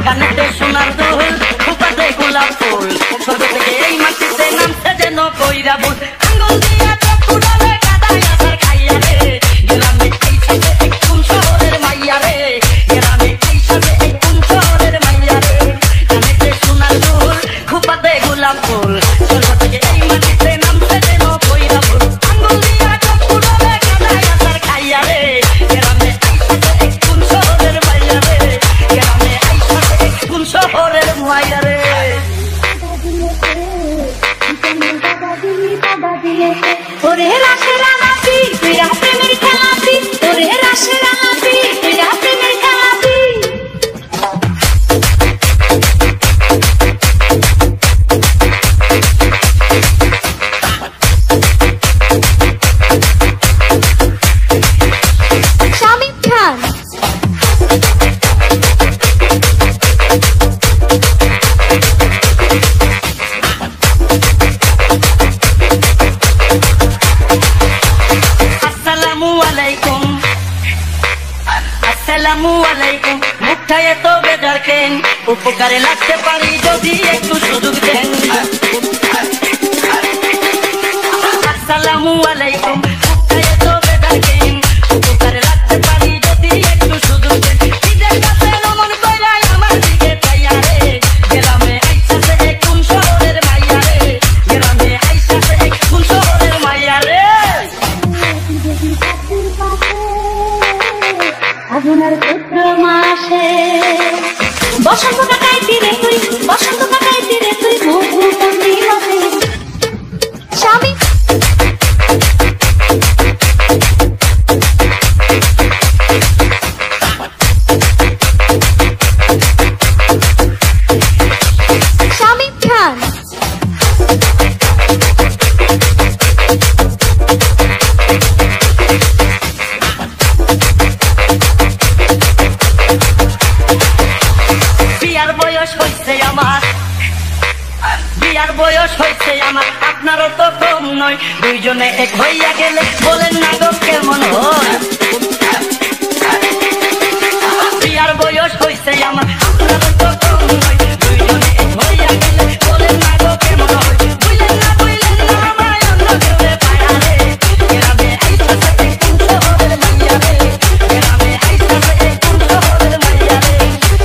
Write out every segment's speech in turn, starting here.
কানেতে সোনার দুল খোপাতে গোলাপ ফুল স্বর্গ থেকে এই মাটিতে নামছে যেন কইরা ভুল আঙ্গুল দিয়া চোখ ফুরালে কাদায় আসার খাইয়া রে গ্রামে আইসাতে এক কোন শহরের মাইয়া রে গ্রামে আইসাতে এক কোন শহরের মাইয়া রে কানেতে সোনার দুল খোপাতে গোলাপ ফুল স্বর্গ থেকে এই মাটিতে নামছে যেন কইরা ভুল আঙ্গুল দিয়া চোখ ফুরালে কাদায় আসার খাইয়া রে গ্রামে আইসাতে এক কোন শহরের মাইয়া রে গ্রামে আইসাতে এক কোন শহরের মাইয়া রে ওরে রাশের আলাপি তুই রাতে মেরে খেলাপি ওরে রাশের আলাপি তুই রাতে মেরে খেলাপি শামিম খান আসসালামু আলাইকুম মুখটায় তো বেজার কেন উপকারে লাগতে পারি যদি একটু সুযোগ দেন আসসালামু আলাইকুম মুখটায় তো বেজার কেন উপকারে লাগতে পারি যদি একটু সুযোগ দেন নিজের কাছে নমন কইরা আমার দিকে চাইয়া রে গ্রামে আইসাছে কোন শহরের মাইয়া রে গ্রামে আইসাছে কোন শহরের মাইয়া রে আগুনের পুত্র মাসে বসন্ত কাটাইতি রে তুই বসন্ত কাটাইতি রে তুই মুখ বন্দি হবে স্বামী শামিম খান বিয়ার বয়স হইছে আমার আপনারও তো কম নয় দুইজনে এক হইয়া গেলে বলেন না গো কেমন হয় বিয়ার বয়স হইছে আমার আপনারও তো কম নয় দুইজনে এক হইয়া গেলে বলেন না গো কেমন হয় বুঝলেন না আমায় অন্য কেউ পায়া রে গ্রামে আইসাছে কোন শহরের মাইয়া রে গ্রামে আইসাছে কোন শহরের মাইয়া রে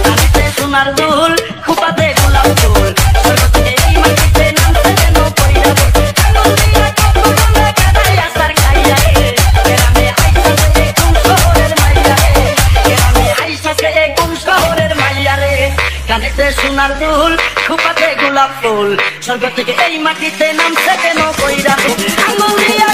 কানেতে সোনার দুল খোপাতে গোলাপ ফুল স্বর্গ থেকে এই মাটিতে নামছে যেন কইরা ভুল আঙ্গুল দিয়া চোখ ফুরালে কাদায় আসার খাইয়া রে গ্রামে আইসাছে কোন শহরের মাইয়া রে গ্রামে আইসাছে কোন শহরের মাইয়া রে কানেতে সোনার দুল খোপাতে গোলাপ ফুল স্বর্গ থেকে এই মাটিতে নামছে যেন কইরা ভুল আঙ্গুল দিয়া